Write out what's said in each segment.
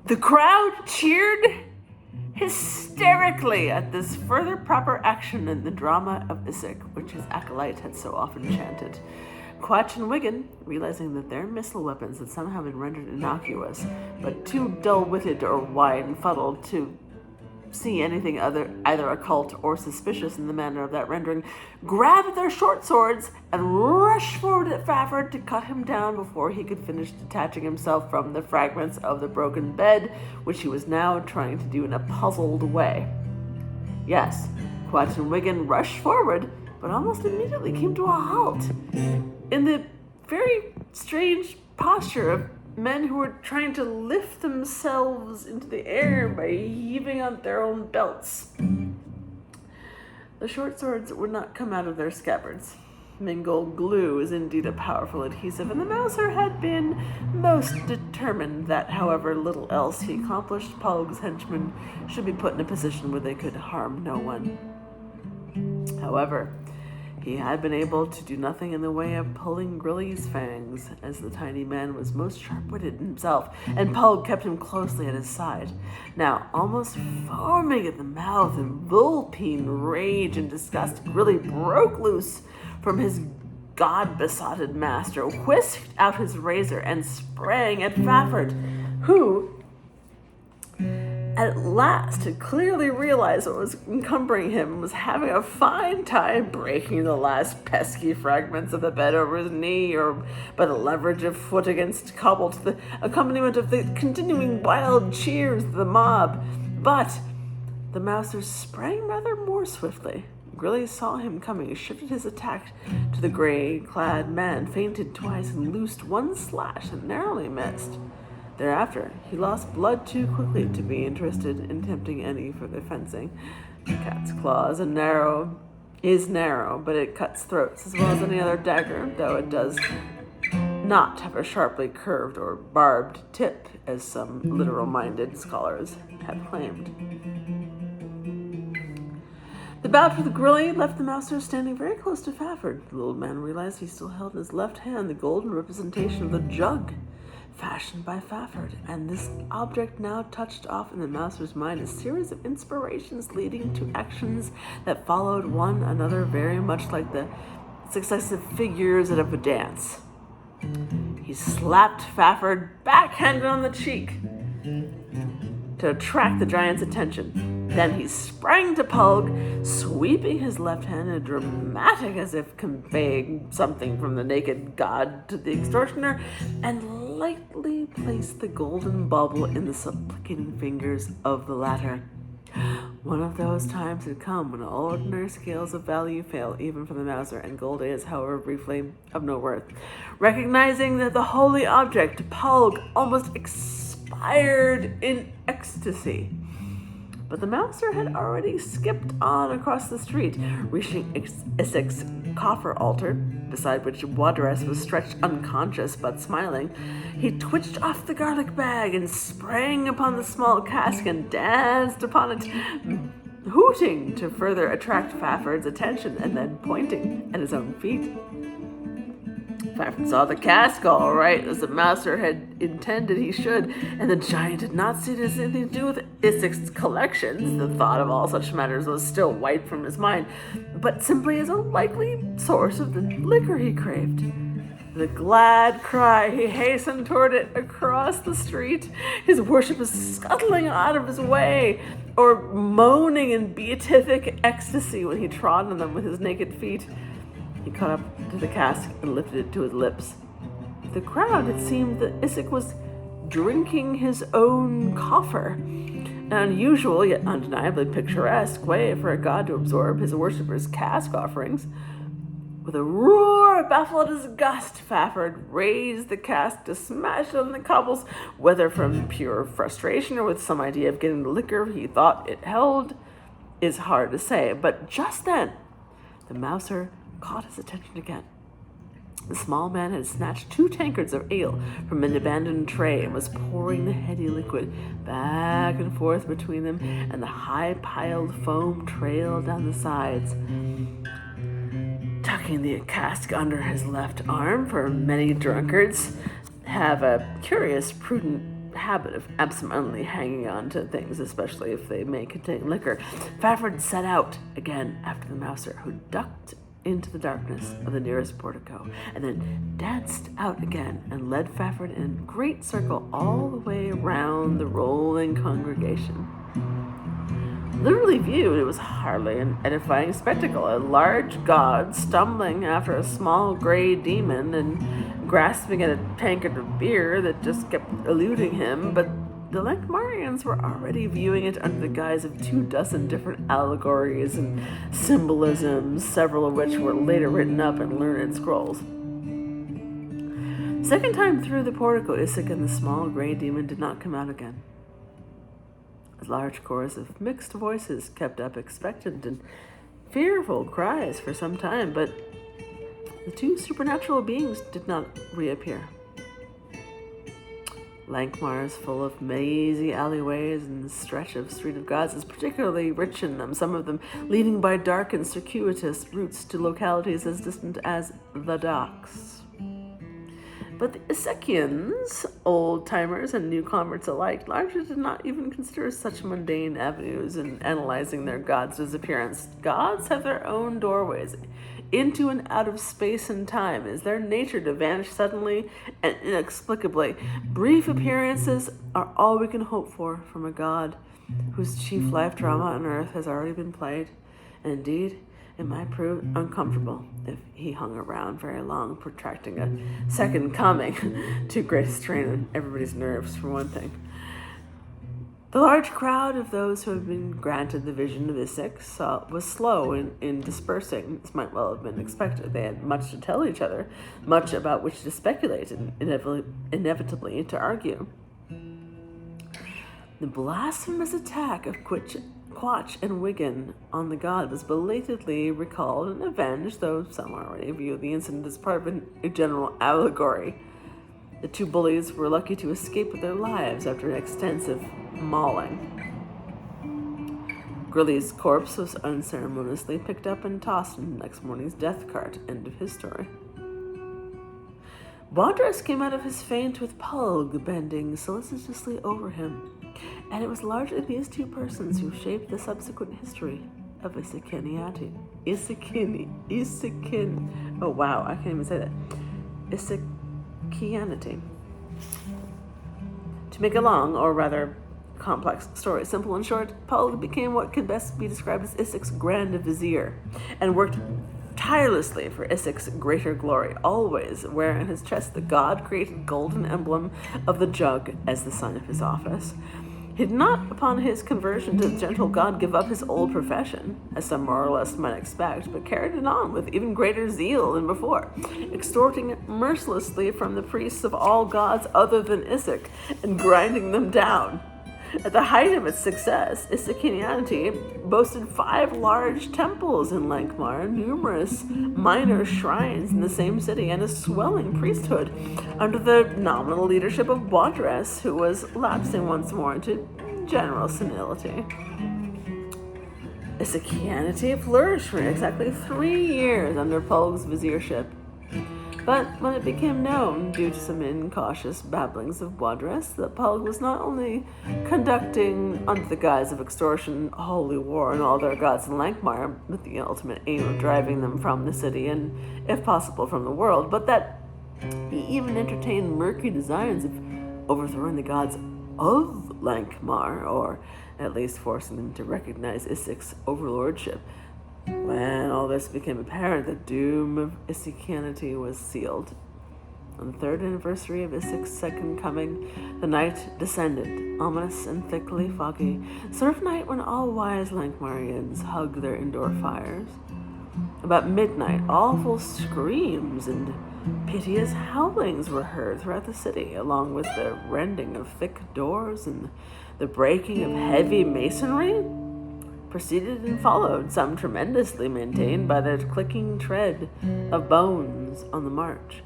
The crowd cheered hysterically at this further proper action in the drama of Isaac, which his acolyte had so often chanted. Quatch and Wiggin, realizing that their missile weapons had somehow been rendered innocuous, but too dull-witted or wide-fuddled to see anything either occult or suspicious in the manner of that rendering, grabbed their short swords and rushed forward at Fafford to cut him down before he could finish detaching himself from the fragments of the broken bed, which he was now trying to do in a puzzled way. Yes, Quatch and Wiggin rushed forward, but almost immediately came to a halt, in the very strange posture of men who were trying to lift themselves into the air by heaving on their own belts. The short swords would not come out of their scabbards. Mingled glue is indeed a powerful adhesive, and the Mouser had been most determined that, however little else he accomplished, Pog's henchmen should be put in a position where they could harm no one. However, he had been able to do nothing in the way of pulling Grilly's fangs, as the tiny man was most sharp-witted himself, and Pug kept him closely at his side. Now, almost foaming at the mouth in vulpine rage and disgust, Grilly broke loose from his god-besotted master, whisked out his razor, and sprang at Fafford, who at last had clearly realized what was encumbering him and was having a fine time breaking the last pesky fragments of the bed over his knee, or by the leverage of foot against cobble, to the accompaniment of the continuing wild cheers of the mob. But the Mouser sprang rather more swiftly. Grilly saw him coming, shifted his attack to the gray-clad man, feinted twice, and loosed one slash and narrowly missed. Thereafter, he lost blood too quickly to be interested in attempting any further fencing. The cat's claws is narrow, but it cuts throats as well as any other dagger, though it does not have a sharply curved or barbed tip, as some literal-minded scholars have claimed. The bout with Grilly left the Mouser standing very close to Fafford. The little man realized he still held in his left hand the golden representation of the jug fashioned by Fafford, and this object now touched off in the Mouser's mind a series of inspirations leading to actions that followed one another very much like the successive figures of a dance. He slapped Fafford backhanded on the cheek to attract the giant's attention. Then he sprang to Pug, sweeping his left hand in a dramatic as if conveying something from the naked god to the extortioner, and lightly placed the golden bauble in the supplicating fingers of the latter. One of those times had come when all ordinary scales of value fail, even for the Mouser, and gold is, however briefly, of no worth. Recognizing that the holy object, Pug, almost expired in ecstasy. But the Mouser had already skipped on across the street, reaching Isaac's coffer altar, beside which Wadres was stretched unconscious but smiling. He twitched off the garlic bag and sprang upon the small cask and danced upon it, hooting to further attract Fafford's attention and then pointing at his own feet. Fafford saw the cask all right, as the Mouser had intended he should, and the giant did not see it as anything to do with Isaac's collections. The thought of all such matters was still wiped from his mind, but simply as a likely source of the liquor he craved. With a glad cry, he hastened toward it across the street, his worshippers scuttling out of his way, or moaning in beatific ecstasy when he trod on them with his naked feet. He caught up to the cask and lifted it to his lips. The crowd had seemed that Isaac was drinking his own coffer, an unusual yet undeniably picturesque way for a god to absorb his worshippers' cask offerings. With a roar of baffled disgust, Fafford raised the cask to smash it on the cobbles, whether from pure frustration or with some idea of getting the liquor he thought it held is hard to say. But just then, the Mouser caught his attention again. The small man had snatched 2 tankards of ale from an abandoned tray and was pouring the heady liquid back and forth between them, and the high-piled foam trailed down the sides. Tucking the cask under his left arm, for many drunkards have a curious, prudent habit of absentmindedly hanging on to things, especially if they may contain liquor, Fafhrd set out again after the mouser, who ducked into the darkness of the nearest portico, and then danced out again and led Fafhrd in a great circle all the way round the rolling congregation. Literally viewed, it was hardly an edifying spectacle. A large god stumbling after a small gray demon and grasping at a tankard of beer that just kept eluding him, but the Lankhmarians were already viewing it under the guise of 24 different allegories and symbolisms, several of which were later written up in learned scrolls. Second time through the portico, Isik and the small gray demon did not come out again. A large chorus of mixed voices kept up expectant and fearful cries for some time, but the two supernatural beings did not reappear. Lankhmar is full of mazy alleyways, and the stretch of Street of Gods is particularly rich in them, some of them leading by dark and circuitous routes to localities as distant as the docks. But the Isekians, old-timers and new converts alike, largely did not even consider such mundane avenues in analyzing their gods' disappearance. Gods have their own doorways into and out of space and time. It is their nature to vanish suddenly and inexplicably. Brief appearances are all we can hope for from a god whose chief life drama on Earth has already been played. And indeed, it might prove uncomfortable if he hung around very long, protracting a second coming. Too great a strain on everybody's nerves, for one thing. The large crowd of those who had been granted the vision of Isik was slow in dispersing. This might well have been expected. They had much to tell each other, much about which to speculate, and inevitably to argue. The blasphemous attack of Quach and Wigan on the god was belatedly recalled and avenged, though some already viewed the incident as part of a general allegory. The two bullies were lucky to escape with their lives after an extensive mauling. Grilly's corpse was unceremoniously picked up and tossed in the next morning's death cart. End of his story. Baudras came out of his faint with Pulg bending solicitously over him, and it was largely these two persons who shaped the subsequent history of Isikiniati. Oh wow, I can't even say that. Isikianity. To make a long, or rather complex story simple and short, Pulg became what could best be described as Isik's Grand Vizier, and worked tirelessly for Isik's greater glory, always wearing on his chest the god-created golden emblem of the jug as the sign of his office. He did not, upon his conversion to the gentle god, give up his old profession, as some more or less might expect, but carried it on with even greater zeal than before, extorting mercilessly from the priests of all gods other than Isik, and grinding them down. At the height of its success, Isikinianity boasted 5 large temples in Lankhmar, numerous minor shrines in the same city, and a swelling priesthood under the nominal leadership of Baudras, who was lapsing once more into general senility. Isikinianity flourished for exactly 3 years under Pulg's viziership. But when it became known, due to some incautious babblings of Baudras, that Pulg was not only conducting, under the guise of extortion, holy war on all their gods in Lankhmar, with the ultimate aim of driving them from the city and, if possible, from the world, but that he even entertained murky designs of overthrowing the gods of Lankhmar, or at least forcing them to recognize Isik's overlordship. When all this became apparent, the doom of Isikianity was sealed. On the 3rd anniversary of Isik's second coming, the night descended, ominous and thickly foggy, sort of night when all wise Lankhmarians hug their indoor fires. About midnight, awful screams and piteous howlings were heard throughout the city, along with the rending of thick doors and the breaking of heavy masonry. Proceeded and followed, some tremendously maintained by the clicking tread of bones on the march.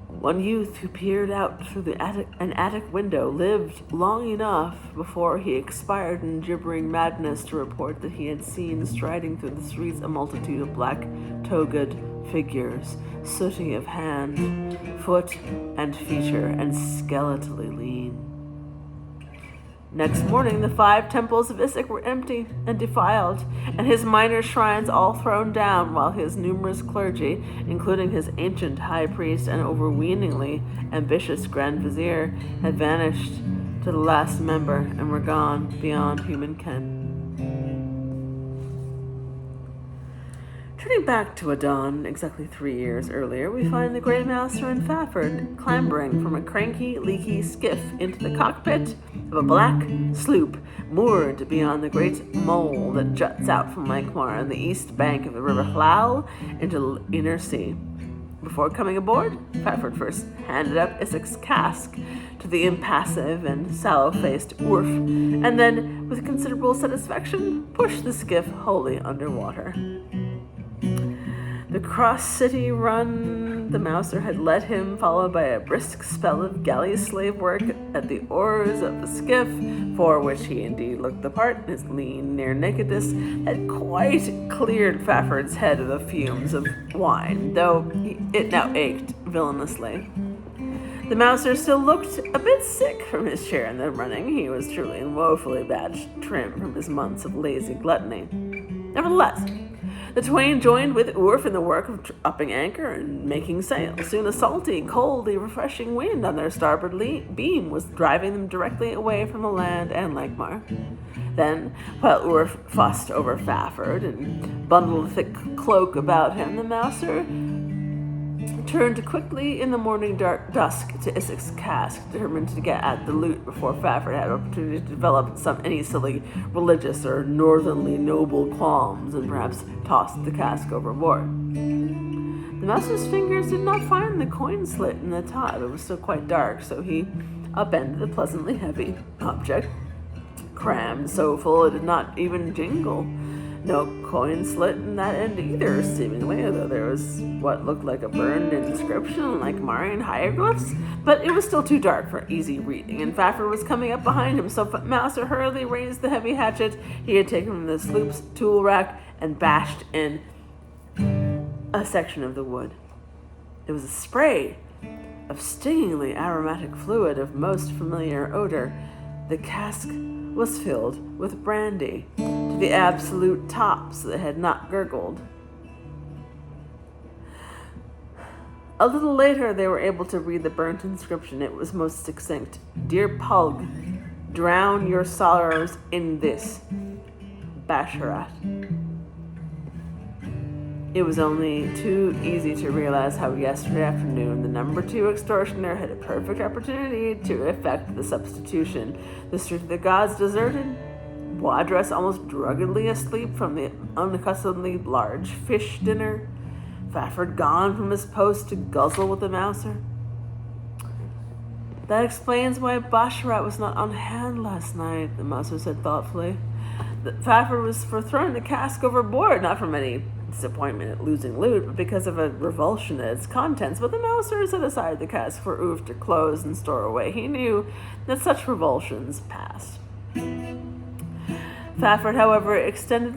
One youth who peered out through an attic window lived long enough before he expired in gibbering madness to report that he had seen striding through the streets a multitude of black-togaed figures, sooty of hand, foot, and feature, and skeletally lean. Next morning, the 5 temples of Issyk were empty and defiled, and his minor shrines all thrown down, while his numerous clergy, including his ancient high priest and overweeningly ambitious grand vizier, had vanished to the last member and were gone beyond human ken. Turning back to a dawn exactly 3 years earlier, we find the Grey Mouser and Fafford clambering from a cranky, leaky skiff into the cockpit of a black sloop moored beyond the great mole that juts out from Lankhmar on the east bank of the river Hlal into the inner sea. Before coming aboard, Fafford first handed up Issyk's cask to the impassive and sallow-faced Urf, and then, with considerable satisfaction, pushed the skiff wholly underwater. The cross-city run the Mouser had led him, followed by a brisk spell of galley slave work at the oars of the skiff, for which he indeed looked the part. His lean near-nakedness had quite cleared Fafford's head of the fumes of wine, though it now ached villainously. The Mouser still looked a bit sick from his share in the running. He was truly and woefully bad trim from his months of lazy gluttony. Nevertheless, the twain joined with Urf in the work of upping anchor and making sail. Soon a salty, coldly refreshing wind on their starboard beam was driving them directly away from the land and Lankhmar. Then, while Urf fussed over Fafford and bundled a thick cloak about him, the Mouser turned quickly in the morning dusk to Issyk's cask, determined to get at the loot before Fafford had opportunity to develop any silly religious or northernly noble qualms, and perhaps tossed the cask overboard. The Mouser's fingers did not find the coin slit in the top. It was still quite dark, so he upended the pleasantly heavy object, crammed so full it did not even jingle. No coin slit in that end either, seemingly, although there was what looked like a burned inscription like Marian hieroglyphs, but it was still too dark for easy reading, and Fafford was coming up behind him, so Mouser hurriedly raised the heavy hatchet he had taken from the sloop's tool rack and bashed in a section of the wood. It was a spray of stingingly aromatic fluid of most familiar odor. The cask was filled with brandy to the absolute top, so that it had not gurgled. A little later, they were able to read the burnt inscription. It was most succinct. "Dear Pulg, drown your sorrows in this. Basharat." It was only too easy to realize how yesterday afternoon the number 2 extortioner had a perfect opportunity to effect the substitution. The street of the gods deserted, Wadress almost druggedly asleep from the unaccustomedly large fish dinner, Fafford gone from his post to guzzle with the Mouser. "That explains why Basharat was not on hand last night," the Mouser said thoughtfully. Fafford was for throwing the cask overboard, not from any disappointment at losing loot, but because of a revulsion at its contents. But the Mouser set aside the cask for Urf to close and store away. He knew that such revulsions passed. Fafford, however, extorted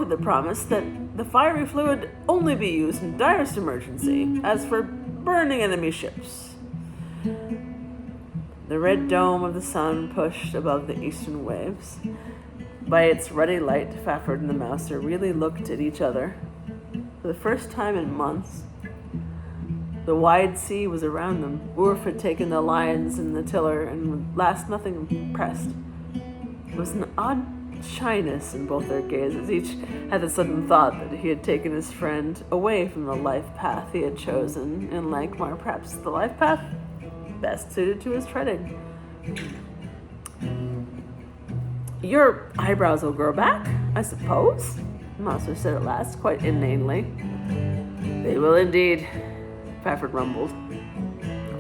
the promise that the fiery fluid only be used in direst emergency, as for burning enemy ships. The red dome of the sun pushed above the eastern waves. By its ruddy light, Fafford and the Mouser really looked at each other. For the first time in months, the wide sea was around them. Urf had taken the lines and the tiller, and last nothing pressed. There was an odd shyness in both their gazes. Each had the sudden thought that he had taken his friend away from the life path he had chosen in Lankhmar, perhaps the life path best suited to his treading. "Your eyebrows will grow back, I suppose?" Mouser said at last, quite inanely. "They will indeed," Fafford rumbled.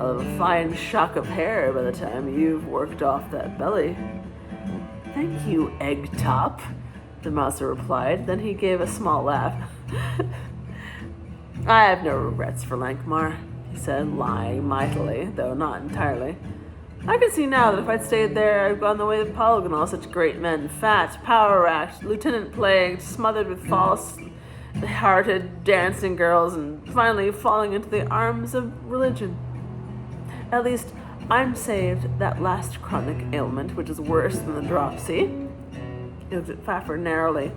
"I'll have a fine shock of hair by the time you've worked off that belly." "Thank you, egg top," the Mouser replied. Then he gave a small laugh. "I have no regrets for Lankhmar," he said, lying mightily, though not entirely. "I can see now that if I'd stayed there, I'd gone the way of Pulg and all such great men, fat, power-racked, lieutenant-plagued, smothered with false hearted dancing girls, and finally falling into the arms of religion. At least, I'm saved that last chronic ailment, which is worse than the dropsy. He looked at Fafford narrowly.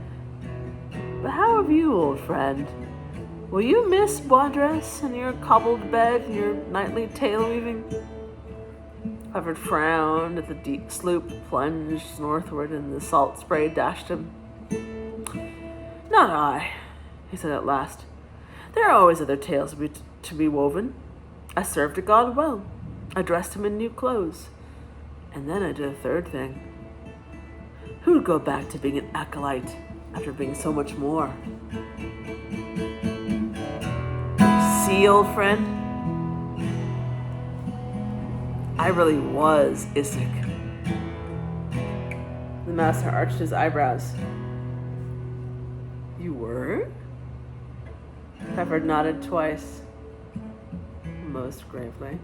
But how have you, old friend? Will you miss Boisdress and your cobbled bed and your nightly tale weaving? Fafford frowned as the deep sloop plunged northward and the salt spray dashed him. Not I, he said at last. There are always other tales to be woven. I served a god well. I dressed him in new clothes. And then I did a third thing. Who'd go back to being an acolyte after being so much more? See, old friend? I really was Isaac. The master arched his eyebrows. You were? Fafford nodded twice, most gravely.